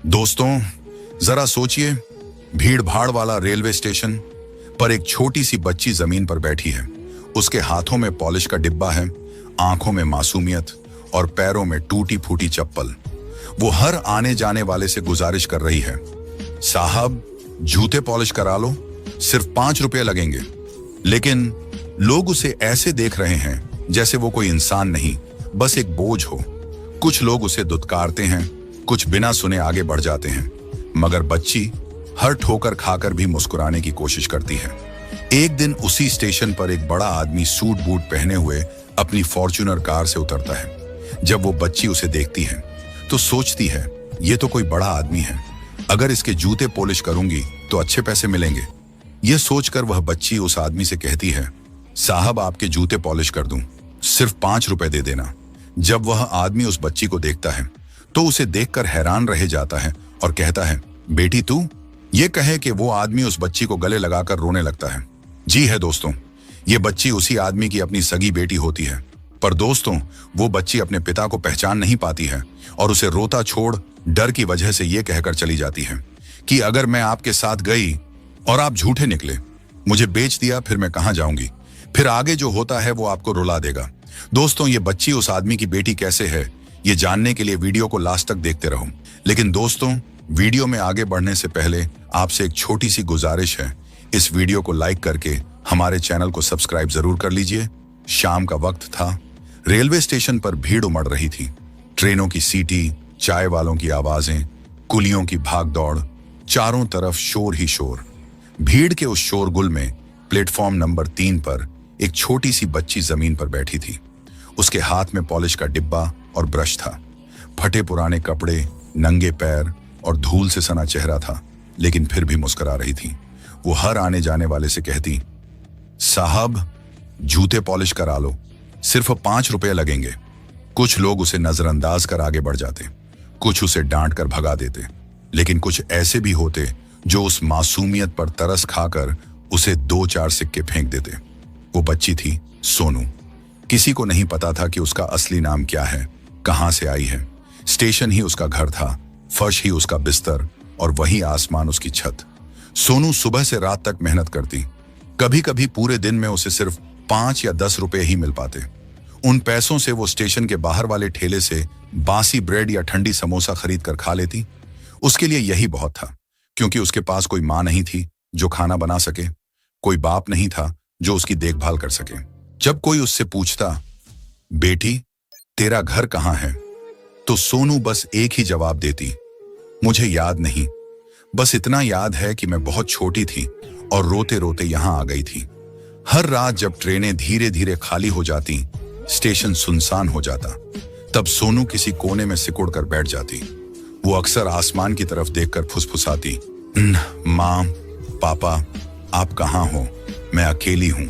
दोस्तों, जरा सोचिए, भीड़ भाड़ वाला रेलवे स्टेशन पर एक छोटी सी बच्ची जमीन पर बैठी है। उसके हाथों में पॉलिश का डिब्बा है, आंखों में मासूमियत और पैरों में टूटी फूटी चप्पल। वो हर आने जाने वाले से गुजारिश कर रही है, साहब जूते पॉलिश करा लो, सिर्फ 5 रुपये लगेंगे। लेकिन लोग उसे ऐसे देख रहे हैं जैसे वो कोई इंसान नहीं, बस एक बोझ हो। कुछ लोग उसे दुत्कारते हैं, कुछ बिना सुने आगे बढ़ जाते हैं, मगर बच्ची हर ठोकर खाकर भी मुस्कुराने की कोशिश करती है। एक दिन उसी स्टेशन पर एक बड़ा आदमी सूट बूट पहने हुए अपनी फॉर्च्यूनर कार से उतरता है। जब वो बच्ची उसे देखती है तो सोचती है, ये तो कोई बड़ा आदमी है, अगर इसके जूते पॉलिश करूंगी तो अच्छे पैसे मिलेंगे। यह सोचकर वह बच्ची उस आदमी से कहती है, साहब आपके जूते पॉलिश कर दूं, सिर्फ 5 रुपए दे देना। जब वह आदमी उस बच्ची को देखता है तो उसे देखकर हैरान रह जाता है और कहता है, बेटी तू? ये कहे कि वो आदमी उस बच्ची को गले लगाकर रोने लगता है। जी है दोस्तों, ये बच्ची उसी आदमी की अपनी सगी बेटी होती है। पर दोस्तों, वो बच्ची अपने पिता को पहचान नहीं पाती है और उसे रोता छोड़ डर की वजह से ये कहकर चली जाती है कि अगर मैं आपके साथ गई और आप झूठे निकले, मुझे बेच दिया, फिर मैं कहां जाऊंगी, फिर आगे जो होता है वो आपको रुला देगा। दोस्तों, ये बच्ची उस आदमी की बेटी कैसे है, ये जानने के लिए वीडियो को लास्ट तक देखते रहो। लेकिन दोस्तों, वीडियो में आगे बढ़ने से पहले आपसे एक छोटी सी गुजारिश है, इस वीडियो को लाइक करके हमारे चैनल को सब्सक्राइब जरूर कर लीजिए। शाम का वक्त था, रेलवे स्टेशन पर भीड़ उमड़ रही थी। ट्रेनों की सीटी, चाय वालों की आवाजें, कुलियों की भागदौड़, चारों तरफ शोर ही शोर। भीड़ के उस शोरगुल में प्लेटफॉर्म नंबर 3 पर एक छोटी सी बच्ची जमीन पर बैठी थी। उसके हाथ में पॉलिश का डिब्बा और ब्रश था। फटे पुराने कपड़े, नंगे पैर और धूल से सना चेहरा था, लेकिन फिर भी मुस्कुरा रही थी। वो हर आने जाने वाले से कहती, साहब जूते पॉलिश करा लो, सिर्फ 5 रुपये लगेंगे। कुछ लोग उसे नजरअंदाज कर आगे बढ़ जाते, कुछ उसे डांट कर भगा देते, लेकिन कुछ ऐसे भी होते जो उस मासूमियत पर तरस खाकर उसे 2-4 सिक्के फेंक देते। वो बच्ची थी सोनू। किसी को नहीं पता था कि उसका असली नाम क्या है, कहां से आई है। स्टेशन ही उसका घर था, फर्श ही उसका बिस्तर और वही आसमान उसकी छत। सोनू सुबह से रात तक मेहनत करती। कभी कभी पूरे दिन में उसे सिर्फ 5 या 10 रुपए ही मिल पाते। उन पैसों से वो स्टेशन के बाहर वाले ठेले से बासी ब्रेड या ठंडी समोसा खरीद कर खा लेती। उसके लिए यही बहुत था, क्योंकि उसके पास कोई माँ नहीं थी जो खाना बना सके, कोई बाप नहीं था जो उसकी देखभाल कर सके। जब कोई उससे पूछता, बेटी तेरा घर कहाँ है, तो सोनू बस एक ही जवाब देती, मुझे याद नहीं, बस इतना याद है कि मैं बहुत छोटी थी और रोते रोते यहां आ गई थी। हर रात जब ट्रेनें धीरे धीरे खाली हो जाती, स्टेशन सुनसान हो जाता, तब सोनू किसी कोने में सिकुड़ कर बैठ जाती। वो अक्सर आसमान की तरफ देखकर फुसफुसाती, माँ पापा आप कहाँ हो, मैं अकेली हूं।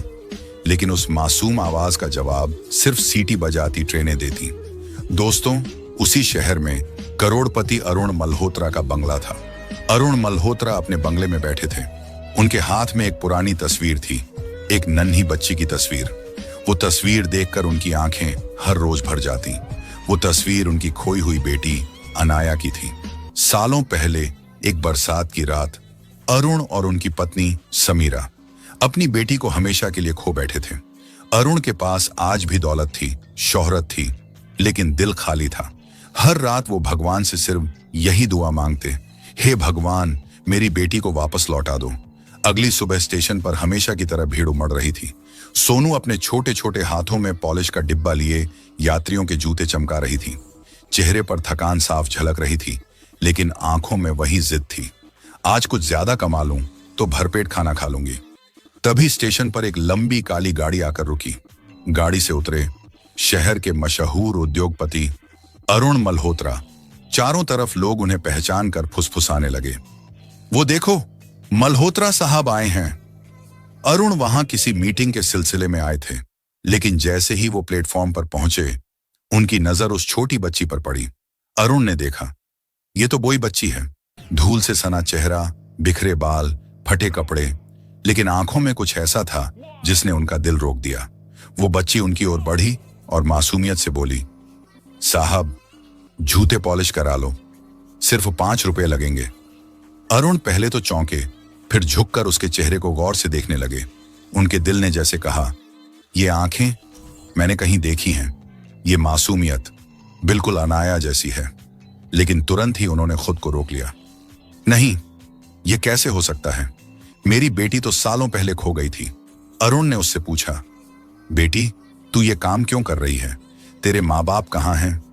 लेकिन उस मासूम आवाज का जवाब सिर्फ सीटी बजाती ट्रेनें देती। दोस्तों, उसी शहर में करोड़पति अरुण मल्होत्रा का बंगला था। अरुण मल्होत्रा अपने बंगले में बैठे थे। उनके हाथ में एक पुरानी तस्वीर थी, एक नन्ही बच्ची की तस्वीर। वो तस्वीर देखकर उनकी आंखें हर रोज भर जाती। वो तस्वीर उनकी खोई हुई बेटी अनाया की थी। सालों पहले एक बरसात की रात अरुण और उनकी पत्नी समीरा अपनी बेटी को हमेशा के लिए खो बैठे थे। अरुण के पास आज भी दौलत थी, शोहरत थी, लेकिन दिल खाली था। हर रात वो भगवान से सिर्फ यही दुआ मांगते, हे भगवान मेरी बेटी को वापस लौटा दो। अगली सुबह स्टेशन पर हमेशा की तरह भीड़ उमड़ रही थी। सोनू अपने छोटे छोटे हाथों में पॉलिश का डिब्बा लिए यात्रियों के जूते चमका रही थी। चेहरे पर थकान साफ झलक रही थी, लेकिन आंखों में वही जिद थी, आज कुछ ज्यादा कमा लूं तो भरपेट खाना खा लूंगी। तभी स्टेशन पर एक लंबी काली गाड़ी आकर रुकी। गाड़ी से उतरे शहर के मशहूर उद्योगपति अरुण मल्होत्रा। चारों तरफ लोग उन्हें पहचान कर फुसफुसाने लगे, वो देखो मल्होत्रा साहब आए हैं। अरुण वहां किसी मीटिंग के सिलसिले में आए थे, लेकिन जैसे ही वो प्लेटफॉर्म पर पहुंचे, उनकी नजर उस छोटी बच्ची पर पड़ी। अरुण ने देखा, ये तो वही बच्ची है, धूल से सना चेहरा, बिखरे बाल, फटे कपड़े, लेकिन आंखों में कुछ ऐसा था जिसने उनका दिल रोक दिया। वो बच्ची उनकी ओर बढ़ी और मासूमियत से बोली, साहब जूते पॉलिश करा लो, सिर्फ 5 रुपए लगेंगे। अरुण पहले तो चौंके, फिर झुककर उसके चेहरे को गौर से देखने लगे। उनके दिल ने जैसे कहा, ये आंखें मैंने कहीं देखी हैं, ये मासूमियत बिल्कुल अनाया जैसी है। लेकिन तुरंत ही उन्होंने खुद को रोक लिया। नहीं, ये कैसे हो सकता है? मेरी बेटी तो सालों पहले खो गई थी। अरुण ने उससे पूछा, बेटी तू ये काम क्यों कर रही है? तेरे माँ बाप कहाँ हैं?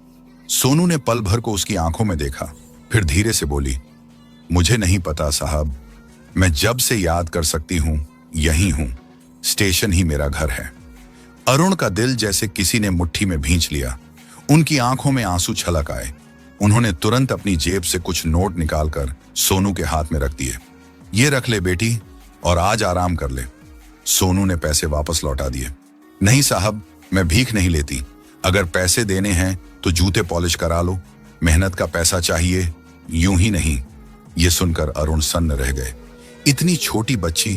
सोनू ने पल भर को उसकी आंखों में देखा, फिर धीरे से बोली, मुझे नहीं पता साहब, मैं जब से याद कर सकती हूं यहीं हूं, स्टेशन ही मेरा घर है। अरुण का दिल जैसे किसी ने मुट्ठी में भींच लिया। उनकी आंखों में आंसू छलक आए। उन्होंने तुरंत अपनी जेब से कुछ नोट निकालकर सोनू के हाथ में रख दिए। ये रख ले बेटी और आज आराम कर ले। सोनू ने पैसे वापस लौटा दिए। नहीं साहब, मैं भीख नहीं लेती। अगर पैसे देने हैं तो जूते पॉलिश करा लो, मेहनत का पैसा चाहिए, यूं ही नहीं। ये सुनकर अरुण सन्न रह गए। इतनी छोटी बच्ची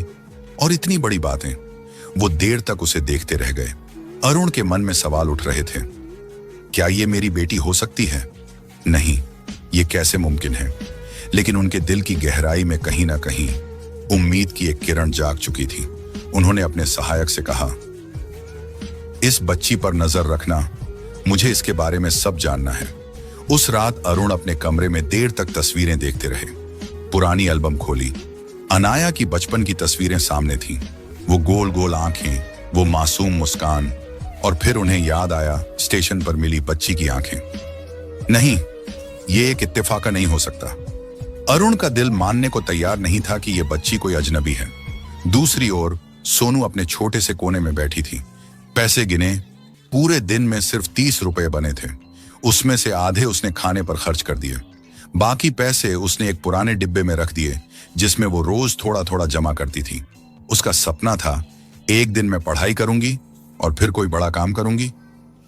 और इतनी बड़ी बातें। वो देर तक उसे देखते रह गए। अरुण के मन में सवाल उठ रहे थे, क्या ये मेरी बेटी हो सकती है? नहीं, ये कैसे मुमकिन है? लेकिन उनके दिल की गहराई में कहीं ना कहीं उम्मीद की एक किरण जाग चुकी थी। उन्होंने अपने सहायक से कहा, इस बच्ची पर नजर रखना, मुझे इसके बारे में सब जानना है। उस रात अरुण अपने कमरे में देर तक तस्वीरें देखते रहे। पुरानी एल्बम खोली। अनाया की बचपन की तस्वीरें सामने थीं। वो गोल गोल आंखें, वो मासूम मुस्कान, और फिर उन्हें याद आया स्टेशन पर मिली बच्ची की आंखें। नहीं, ये एक इत्तेफाक नहीं हो सकता। अरुण का दिल मानने को तैयार नहीं था कि यह बच्ची कोई अजनबी है। दूसरी ओर सोनू अपने छोटे से कोने में बैठी थी। पैसे गिने। पूरे दिन में सिर्फ 30 रुपए बने थे। उसमें से आधे उसने खाने पर खर्च कर दिए। बाकी पैसे उसने एक पुराने डिब्बे में रख दिए जिसमें वो रोज थोड़ा थोड़ा जमा करती थी। उसका सपना था, एक दिन मैं पढ़ाई करूंगी और फिर कोई बड़ा काम करूंगी।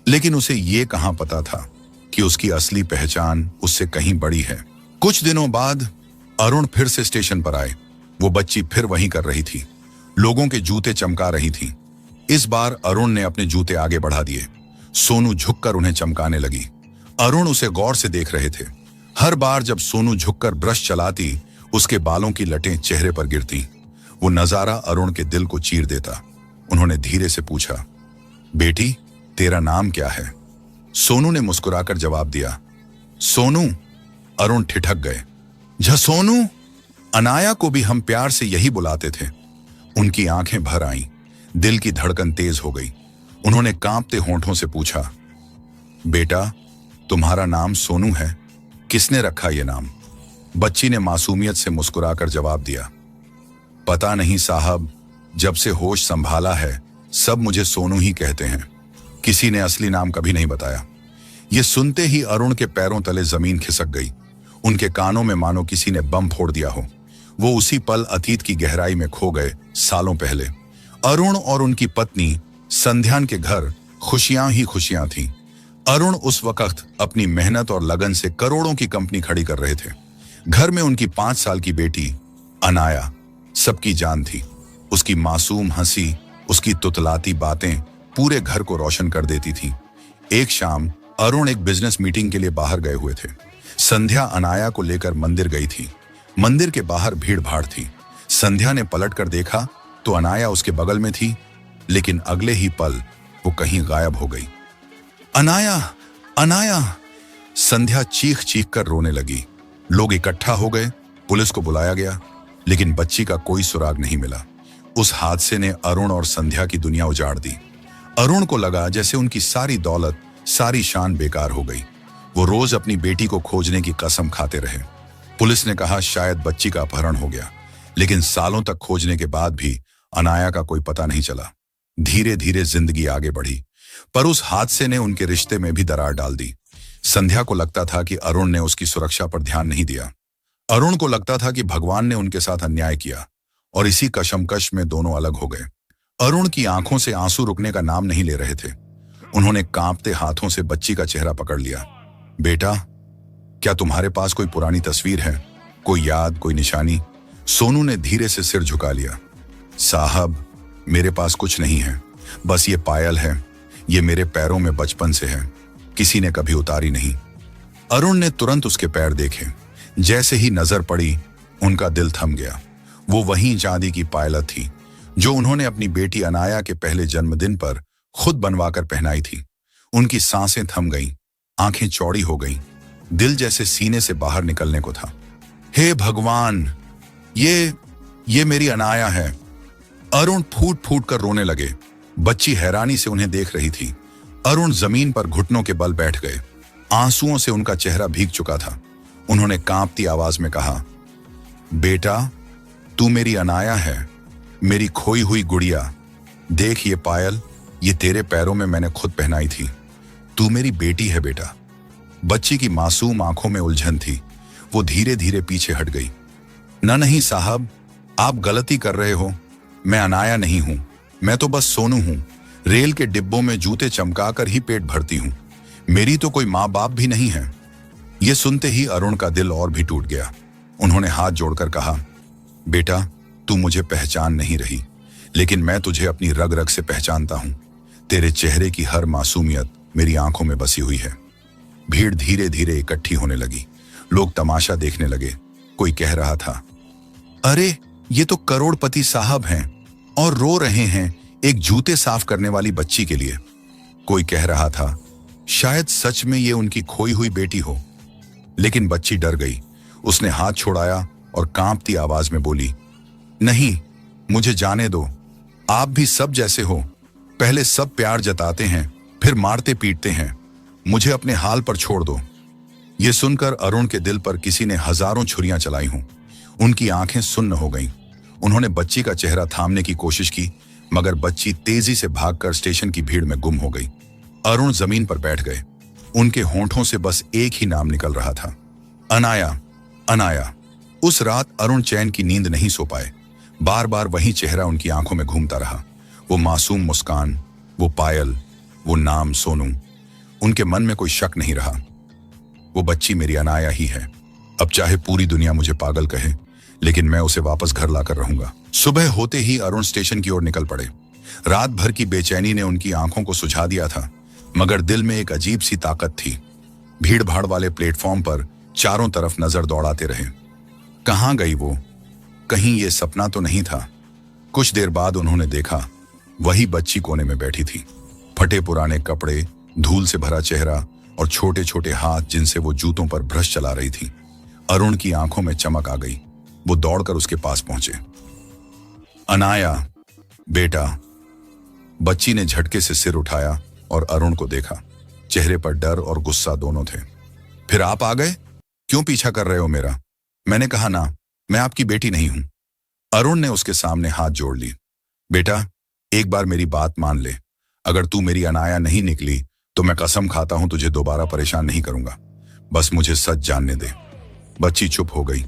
लेकिन उसे ये कहां पता था कि उसकी असली पहचान उससे कहीं बड़ी है। कुछ दिनों बाद अरुण फिर से स्टेशन पर आए। वो बच्ची फिर वहीं कर रही थी। लोगों के जूते चमका रही थी। इस बार अरुण ने अपने जूते आगे बढ़ा दिए। सोनू झुककर उन्हें चमकाने लगी। अरुण उसे गौर से देख रहे थे। हर बार जब सोनू झुककर ब्रश चलाती, उसके बालों की लटें चेहरे पर गिरती। वो नजारा अरुण के दिल को चीर देता। उन्होंने धीरे से पूछा, बेटी तेरा नाम क्या है? सोनू ने मुस्कुराकर जवाब दिया, सोनू। अरुण ठिठक गए। सोनू? अनाया को भी हम प्यार से यही बुलाते थे। उनकी आंखें भर आईं। दिल की धड़कन तेज हो गई। उन्होंने कांपते होंठों से पूछा, बेटा तुम्हारा नाम सोनू है? किसने रखा ये नाम? बच्ची ने मासूमियत से मुस्कुराकर जवाब दिया, पता नहीं साहब, जब से होश संभाला है सब मुझे सोनू ही कहते हैं। किसी ने असली नाम कभी नहीं बताया। ये सुनते ही अरुण के पैरों तले जमीन खिसक गई। उनके कानों में मानो किसी ने बम फोड़ दिया हो। वो उसी पल अतीत की गहराई में खो गए। सालों पहले अरुण और उनकी पत्नी संध्यान के घर खुशियां ही खुशियां थीं। अरुण उस वक्त अपनी मेहनत और लगन से करोड़ों की कंपनी खड़ी कर रहे थे। घर में उनकी 5 साल की बेटी अनाया सबकी जान थी। उसकी मासूम हंसी, उसकी तुतलाती बातें पूरे घर को रोशन कर देती थी। एक शाम अरुण एक बिजनेस मीटिंग के लिए बाहर गए हुए थे। संध्या अनाया को लेकर मंदिर गई थी। मंदिर के बाहर भीड़ भाड़ थी। संध्या ने पलटकर देखा तो अनाया उसके बगल में थी, लेकिन अगले ही पल वो कहीं गायब हो गई। अनाया, अनाया! संध्या चीख चीख कर रोने लगी। लोग इकट्ठा हो गए। पुलिस को बुलाया गया, लेकिन बच्ची का कोई सुराग नहीं मिला। उस हादसे ने अरुण और संध्या की दुनिया उजाड़ दी। अरुण को लगा जैसे उनकी सारी दौलत, सारी शान बेकार हो गई। वो रोज अपनी बेटी को खोजने की कसम खाते रहे। पुलिस ने कहा शायद बच्ची का अपहरण हो गया, लेकिन सालों तक खोजने के बाद भी अनाया का कोई पता नहीं चला। धीरे धीरे जिंदगी आगे बढ़ी, पर उस हादसे ने उनके रिश्ते में भी दरार डाल दी। संध्या को लगता था कि अरुण ने उसकी सुरक्षा पर ध्यान नहीं दिया। अरुण को लगता था कि भगवान ने उनके साथ अन्याय किया, और इसी कशमकश में दोनों अलग हो गए। अरुण की आंखों से आंसू रुकने का नाम नहीं ले रहे थे। उन्होंने कांपते हाथों से बच्ची का चेहरा पकड़ लिया। बेटा, क्या तुम्हारे पास कोई पुरानी तस्वीर है? कोई याद, कोई निशानी? सोनू ने धीरे से सिर झुका लिया। साहब, मेरे पास कुछ नहीं है, बस ये पायल है। ये मेरे पैरों में बचपन से है, किसी ने कभी उतारी नहीं। अरुण ने तुरंत उसके पैर देखे। जैसे ही नजर पड़ी उनका दिल थम गया। वो वहीं चांदी की पायलट थी जो उन्होंने अपनी बेटी अनाया के पहले जन्मदिन पर खुद बनवाकर पहनाई थी। उनकी सांसें थम गईं, आंखें चौड़ी हो गईं, दिल जैसे सीने से बाहर निकलने को था। हे भगवान, ये मेरी अनाया है। अरुण फूट फूट कर रोने लगे। बच्ची हैरानी से उन्हें देख रही थी। अरुण जमीन पर घुटनों के बल बैठ गए। आंसुओं से उनका चेहरा भीग चुका था। उन्होंने कांपती आवाज में कहा, बेटा, तू मेरी अनाया है, मेरी खोई हुई गुड़िया। देख ये पायल, ये तेरे पैरों में मैंने खुद पहनाई थी। तू मेरी बेटी है बेटा। बच्ची की मासूम आंखों में उलझन थी। वो धीरे धीरे पीछे हट गई। नहीं साहब, आप गलती कर रहे हो। मैं अनाया नहीं हूं, मैं तो बस सोनू हूं। रेल के डिब्बों में जूते चमकाकर ही पेट भरती हूं। मेरी तो कोई माँ बाप भी नहीं है। यह सुनते ही अरुण का दिल और भी टूट गया। उन्होंने हाथ जोड़कर कहा, बेटा, तू मुझे पहचान नहीं रही, लेकिन मैं तुझे अपनी रग रग से पहचानता हूं। तेरे चेहरे की हर मासूमियत मेरी आंखों में बसी हुई है। भीड़ धीरे धीरे इकट्ठी होने लगी। लोग तमाशा देखने लगे। कोई कह रहा था, अरे ये तो करोड़पति साहब हैं और रो रहे हैं एक जूते साफ करने वाली बच्ची के लिए। कोई कह रहा था, शायद सच में ये उनकी खोई हुई बेटी हो। लेकिन बच्ची डर गई। उसने हाथ छोड़ाया और कांपती आवाज में बोली, नहीं, मुझे जाने दो। आप भी सब जैसे हो। पहले सब प्यार जताते हैं, फिर मारते पीटते हैं। मुझे अपने हाल पर छोड़ दो। यह सुनकर अरुण के दिल पर किसी ने हजारों छुरियां चलाई हों। उनकी आंखें सुन्न हो गईं। उन्होंने बच्ची का चेहरा थामने की कोशिश की, मगर बच्ची तेजी से भागकर स्टेशन की भीड़ में गुम हो गई। अरुण जमीन पर बैठ गए। उनके होंठों से बस एक ही नाम निकल रहा था, अनाया, अनाया। उस रात अरुण चैन की नींद नहीं सो पाए। बार बार वही चेहरा उनकी आंखों में घूमता रहा। वो मासूम मुस्कान, वो पायल, वो नाम सोनू। उनके मन में कोई शक नहीं रहा। वो बच्ची मेरी अनाया ही है। अब चाहे पूरी दुनिया मुझे पागल कहे, लेकिन मैं उसे वापस घर लाकर रहूंगा। सुबह होते ही अरुण स्टेशन की ओर निकल पड़े। रात भर की बेचैनी ने उनकी आंखों को सुझा दिया था, मगर दिल में एक अजीब सी ताकत थी। भीड़ भाड़ वाले प्लेटफॉर्म पर चारों तरफ नजर दौड़ाते रहे। कहां गई वो? कहीं ये सपना तो नहीं था? कुछ देर बाद उन्होंने देखा, वही बच्ची कोने में बैठी थी। फटे पुराने कपड़े, धूल से भरा चेहरा और छोटे छोटे हाथ जिनसे वो जूतों पर ब्रश चला रही थी। अरुण की आंखों में चमक आ गई। वो दौड़कर उसके पास पहुंचे। अनाया, बेटा। बच्ची ने झटके से सिर उठाया और अरुण को देखा। चेहरे पर डर और गुस्सा दोनों थे। फिर आप आ गए? क्यों पीछा कर रहे हो मेरा? मैंने कहा ना, मैं आपकी बेटी नहीं हूं। अरुण ने उसके सामने हाथ जोड़ ली। बेटा, एक बार मेरी बात मान ले। अगर तू मेरी अनाया नहीं निकली तो मैं कसम खाता हूं तुझे दोबारा परेशान नहीं करूंगा। बस मुझे सच जानने दे। बच्ची चुप हो गई।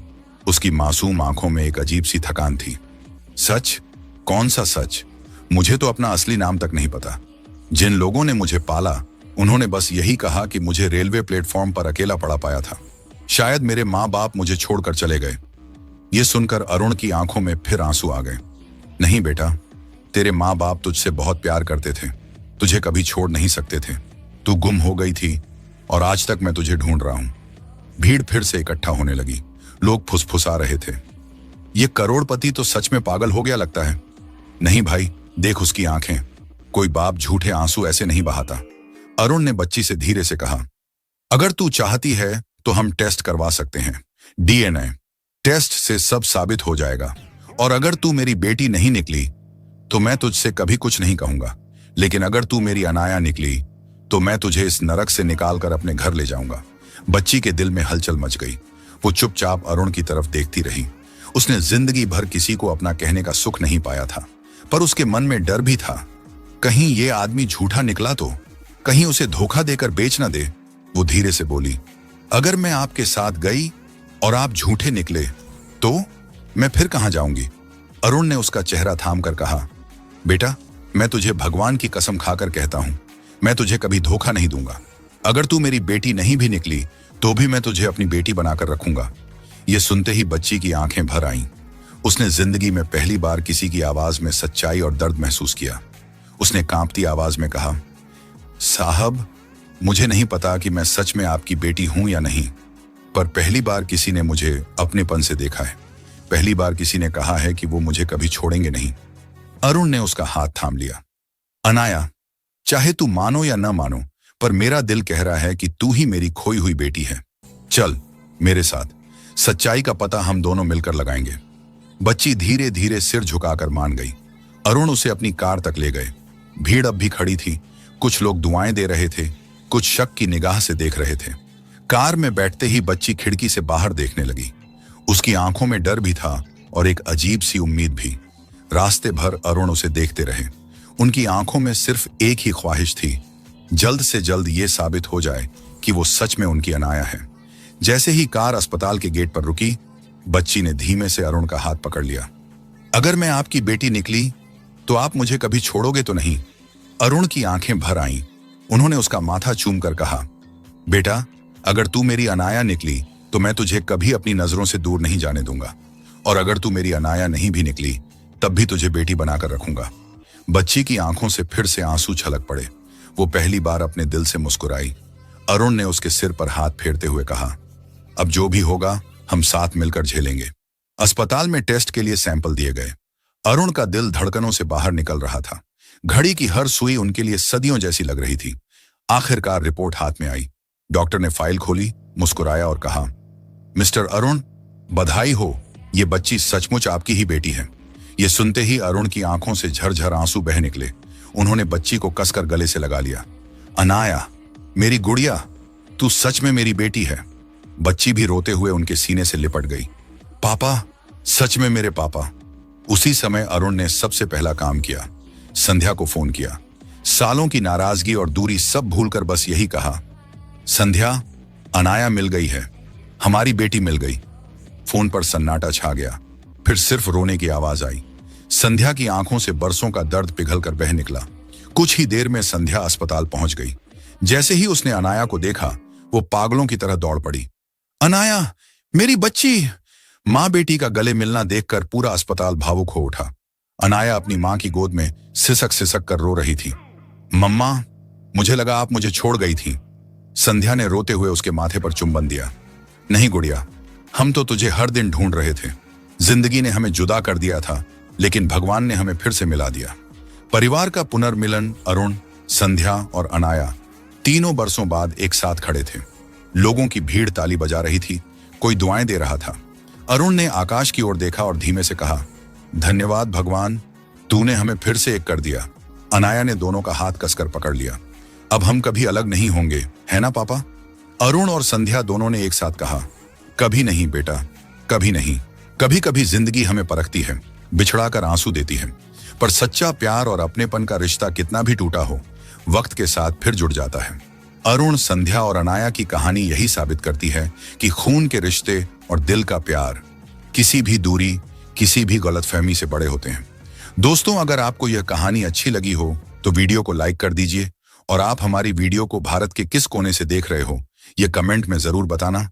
उसकी मासूम आंखों में एक अजीब सी थकान थी। सच? कौन सा सच? मुझे तो अपना असली नाम तक नहीं पता। जिन लोगों ने मुझे पाला, उन्होंने बस यही कहा कि मुझे रेलवे प्लेटफॉर्म पर अकेला पड़ा पाया था। शायद मेरे माँ बाप मुझे छोड़कर चले गए। ये सुनकर अरुण की आंखों में फिर आंसू आ गए। नहीं बेटा, तेरे माँ बाप तुझसे बहुत प्यार करते थे, तुझे कभी छोड़ नहीं सकते थे। तू गुम हो गई थी और आज तक मैं तुझे ढूंढ रहा हूं। भीड़ फिर से इकट्ठा होने लगी। लोग फुसफुसा रहे थे, ये करोड़पति तो सच में पागल हो गया लगता है। नहीं भाई, देख उसकी आंखें। कोई बाप झूठे आंसू ऐसे नहीं बहाता। अरुण ने बच्ची से धीरे से कहा, अगर तू चाहती है तो हम टेस्ट करवा सकते हैं। डीएनए टेस्ट से सब साबित हो जाएगा। और अगर तू मेरी बेटी नहीं निकली तो मैं तुझसे कभी कुछ नहीं कहूंगा। लेकिन अगर तू मेरी अनाया निकली तो मैं तुझे इस नरक से निकालकर अपने घर ले जाऊंगा। बच्ची के दिल में हलचल मच गई। वो चुपचाप अरुण की तरफ देखती रही। उसने जिंदगी भर किसी को अपना कहने का सुख नहीं पाया था, पर उसके मन में डर भी था। कहीं ये आदमी झूठा निकला तो? कहीं उसे धोखा देकर बेच न दे। वो धीरे से बोली, अगर मैं आपके साथ गई और आप झूठे निकले तो मैं फिर कहां जाऊंगी? अरुण ने उसका चेहरा थाम कर कहा, बेटा, मैं तुझे भगवान की कसम खाकर कहता हूं, मैं तुझे कभी धोखा नहीं दूंगा। अगर तू मेरी बेटी नहीं भी निकली तो भी मैं तुझे अपनी बेटी बनाकर रखूंगा। यह सुनते ही बच्ची की आंखें भर आईं। उसने जिंदगी में पहली बार किसी की आवाज में सच्चाई और दर्द महसूस किया। उसने कांपती आवाज में कहा, साहब, मुझे नहीं पता कि मैं सच में आपकी बेटी हूं या नहीं, पर पहली बार किसी ने मुझे अपनेपन से देखा है। पहली बार किसी ने कहा है कि वो मुझे कभी छोड़ेंगे नहीं। अरुण ने उसका हाथ थाम लिया। अनाया, चाहे तू मानो या न मानो, पर मेरा दिल कह रहा है कि तू ही मेरी खोई हुई बेटी है। चल मेरे साथ, सच्चाई का पता हम दोनों मिलकर लगाएंगे। बच्ची धीरे धीरे सिर झुकाकर मान गई। अरुण उसे अपनी कार तक ले गए। भीड़ अब भी खड़ी थी। कुछ लोग दुआएं दे रहे थे, कुछ शक की निगाह से देख रहे थे। कार में बैठते ही बच्ची खिड़की से बाहर देखने लगी। उसकी आंखों में डर भी था और एक अजीब सी उम्मीद भी। रास्ते भर अरुण उसे देखते रहे। उनकी आंखों में सिर्फ एक ही ख्वाहिश थी, जल्द से जल्द ये साबित हो जाए कि वो सच में उनकी अनाया है। जैसे ही कार अस्पताल के गेट पर रुकी, बच्ची ने धीमे से अरुण का हाथ पकड़ लिया। अगर मैं आपकी बेटी निकली तो आप मुझे कभी छोड़ोगे तो नहीं? अरुण की आंखें भर आईं। उन्होंने उसका माथा चूमकर कहा, बेटा, अगर तू मेरी अनाया निकली तो मैं तुझे कभी अपनी नजरों से दूर नहीं जाने दूंगा, और अगर तू मेरी अनाया नहीं भी निकली तब भी तुझे बेटी बनाकर रखूंगा। बच्ची की आंखों से फिर से आंसू छलक पड़े। वो पहली बार अपने दिल से मुस्कुराई। अरुण ने उसके सिर पर हाथ फेरते हुए कहा, अब जो भी होगा हम साथ मिलकर झेलेंगे। अस्पताल में टेस्ट के लिए सैंपल दिए गए। अरुण का दिल धड़कनों से बाहर निकल रहा था। घड़ी की हर सुई उनके लिए सदियों जैसी लग रही थी। आखिरकार रिपोर्ट हाथ में आई। डॉक्टर ने फाइल खोली, मुस्कुराया और कहा, मिस्टर अरुण, बधाई हो, ये बच्ची सचमुच आपकी ही बेटी है। ये सुनते ही अरुण की आंखों से झरझर आंसू बह निकले। उन्होंने बच्ची को कसकर गले से लगा लिया। अनाया, मेरी गुड़िया, तू सच में मेरी बेटी है। बच्ची भी रोते हुए उनके सीने से लिपट गई। पापा, सच में मेरे पापा। उसी समय अरुण ने सबसे पहला काम किया, संध्या को फोन किया। सालों की नाराजगी और दूरी सब भूलकर बस यही कहा, संध्या, अनाया मिल गई है, हमारी बेटी मिल गई। फोन पर सन्नाटा छा गया। फिर सिर्फ रोने की आवाज आई। संध्या की आंखों से बरसों का दर्द पिघलकर बह निकला। कुछ ही देर में संध्या अस्पताल पहुंच गई। जैसे ही उसने अनाया को देखा, वो पागलों की तरह दौड़ पड़ी। अनाया, मेरी बच्ची! मां बेटी का गले मिलना देखकर पूरा अस्पताल भावुक हो उठा। अनाया अपनी मां की गोद में सिसक सिसक कर रो रही थी। मम्मा, मुझे लगा आप मुझे छोड़ गई थी। संध्या ने रोते हुए उसके माथे पर चुंबन दिया। नहीं गुड़िया, हम तो तुझे हर दिन ढूंढ रहे थे। जिंदगी ने हमें जुदा कर दिया था, लेकिन भगवान ने हमें फिर से मिला दिया। परिवार का पुनर्मिलन अरुण, संध्या और अनाया तीनों बरसों बाद एक साथ खड़े थे। लोगों की भीड़ ताली बजा रही थी, कोई दुआएं दे रहा था। अरुण ने आकाश की ओर देखा और धीमे से कहा, धन्यवाद भगवान, तूने हमें फिर से एक कर दिया। अनाया ने दोनों का हाथ कसकर पकड़ लिया। अब हम कभी अलग नहीं होंगे, है ना पापा? अरुण और संध्या दोनों ने एक साथ कहा, कभी नहीं बेटा, कभी नहीं। कभी कभी जिंदगी हमें परखती है, बिछड़ा कर आंसू देती है, पर सच्चा प्यार और अपनेपन का रिश्ता कितना भी टूटा हो, वक्त के साथ फिर जुड़ जाता है। अरुण, संध्या और अनाया की कहानी यही साबित करती है कि खून के रिश्ते और दिल का प्यार किसी भी दूरी, किसी भी गलतफहमी से बड़े होते हैं। दोस्तों, अगर आपको यह कहानी अच्छी लगी हो तो वीडियो को लाइक कर दीजिए, और आप हमारी वीडियो को भारत के किस कोने से देख रहे हो, यह कमेंट में जरूर बताना।